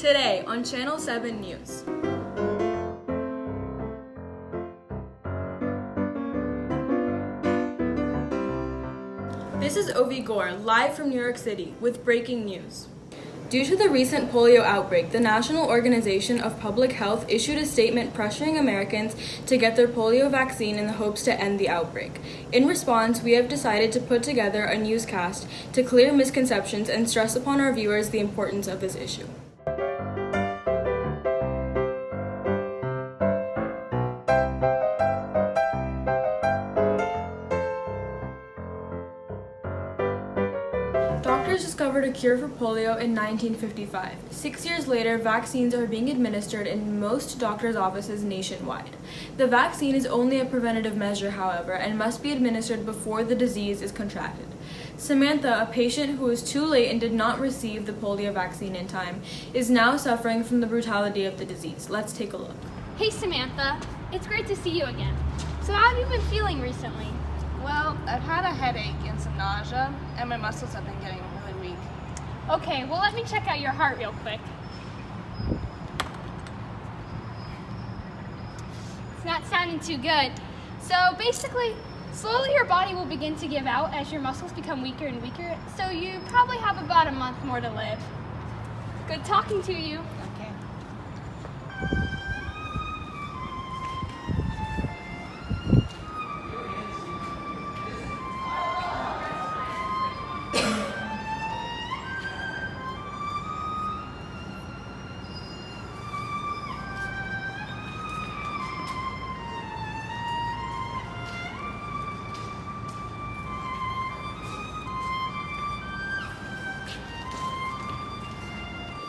Today on Channel 7 News. This is Ovee Gore, live from New York City, with breaking news. Due to the recent polio outbreak, the National Organization of Public Health issued a statement pressuring Americans to get their polio vaccine in the hopes to end the outbreak. In response, we have decided to put together a newscast to clear misconceptions and stress upon our viewers the importance of this issue. Doctors discovered a cure for polio in 1955. 6 years later, vaccines are being administered in most doctors' offices nationwide. The vaccine is only a preventative measure, however, and must be administered before the disease is contracted. Samantha, a patient who was too late and did not receive the polio vaccine in time, is now suffering from the brutality of the disease. Let's take a look. Hey Samantha, it's great to see you again. So how have you been feeling recently? Well, I've had a headache and some nausea, and my muscles have been getting really weak. Okay, well let me check out your heart real quick. It's not sounding too good. So basically, slowly your body will begin to give out as your muscles become weaker and weaker, so you probably have about a month more to live. Good talking to you. Okay.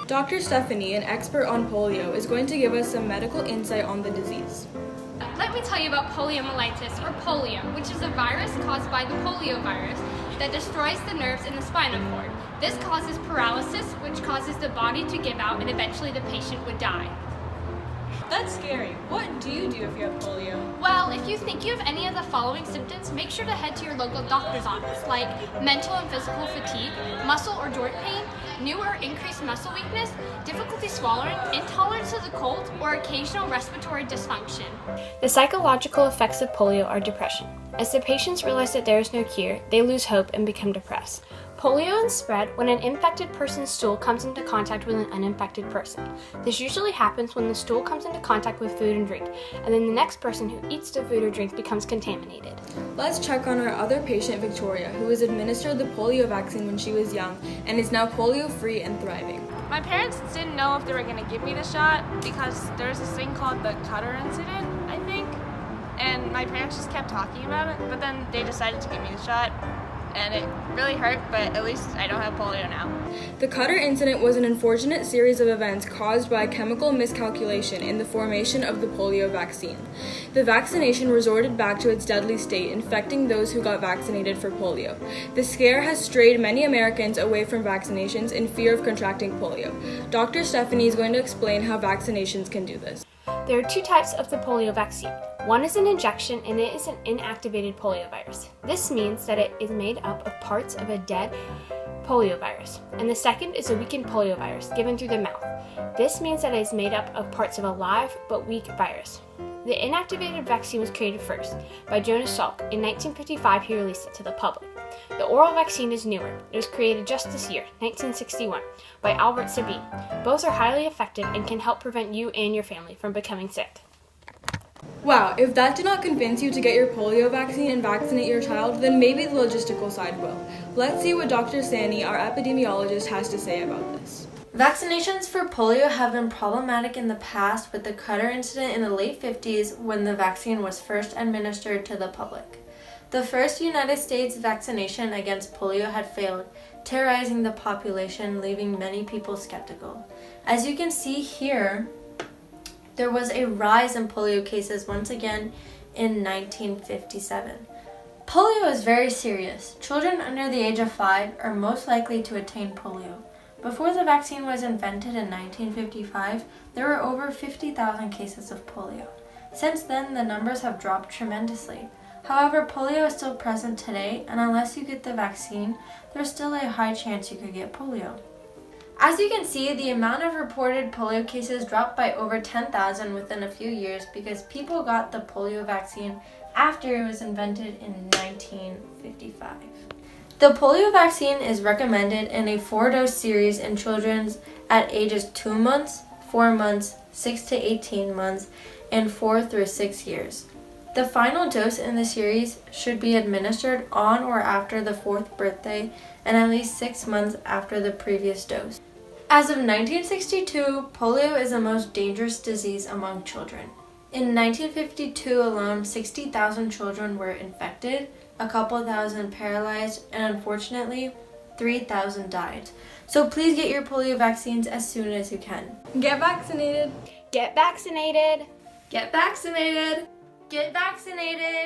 Dr. Stephanie, an expert on polio, is going to give us some medical insight on the disease. Let me tell you about poliomyelitis, or polio, which is a virus caused by the polio virus that destroys the nerves in the spinal cord. This causes paralysis, which causes the body to give out, and eventually the patient would die. That's scary. What do you do if you have polio? Well, if you think you have any of the following symptoms, make sure to head to your local doctor's office, like mental and physical fatigue, muscle or joint pain, new or increased muscle weakness, difficulty swallowing, intolerance to the cold, or occasional respiratory dysfunction. The psychological effects of polio are depression. As the patients realize that there is no cure, they lose hope and become depressed. Polio is spread when an infected person's stool comes into contact with an uninfected person. This usually happens when the stool comes into contact with food and drink, and then the next person who eats the food or drink becomes contaminated. Let's check on our other patient, Victoria, who was administered the polio vaccine when she was young and is now polio-free and thriving. My parents didn't know if they were going to give me the shot because there's this thing called the cutter incident, I think. And my parents just kept talking about it, but then they decided to give me the shot. And it really hurt, but at least I don't have polio now. The cutter incident was an unfortunate series of events caused by chemical miscalculation in the formation of the polio vaccine. The vaccination resorted back to its deadly state, infecting those who got vaccinated for polio. The scare has strayed many Americans away from vaccinations in fear of contracting polio. Dr. Stephanie is going to explain how vaccinations can do this. There are two types of the polio vaccine. One is an injection, and it is an inactivated polio virus. This means that it is made up of parts of a dead polio virus. And the second is a weakened polio virus given through the mouth. This means that it is made up of parts of a live but weak virus. The inactivated vaccine was created first by Jonas Salk. In 1955, he released it to the public. The oral vaccine is newer. It was created just this year, 1961, by Albert Sabin. Both are highly effective and can help prevent you and your family from becoming sick. Wow, if that did not convince you to get your polio vaccine and vaccinate your child, then maybe the logistical side will. Let's see what Dr. Saini, our epidemiologist, has to say about this. Vaccinations for polio have been problematic in the past, with the cutter incident in the late 50s when the vaccine was first administered to the public. The first United States vaccination against polio had failed, terrorizing the population, leaving many people skeptical. As you can see here, there was a rise in polio cases once again in 1957. Polio is very serious. Children under the age of 5 are most likely to attain polio. Before the vaccine was invented in 1955, there were over 50,000 cases of polio. Since then, the numbers have dropped tremendously. However, polio is still present today, and unless you get the vaccine, there's still a high chance you could get polio. As you can see, the amount of reported polio cases dropped by over 10,000 within a few years because people got the polio vaccine after it was invented in 1955. The polio vaccine is recommended in a 4-dose series in children at ages 2 months, 4 months, 6 to 18 months, and 4 through 6 years. The final dose in the series should be administered on or after the 4th birthday and at least 6 months after the previous dose. As of 1962, polio is the most dangerous disease among children. In 1952 alone, 60,000 children were infected, a couple thousand paralyzed, and unfortunately, 3,000 died. So please get your polio vaccines as soon as you can. Get vaccinated. Get vaccinated. Get vaccinated. Get vaccinated.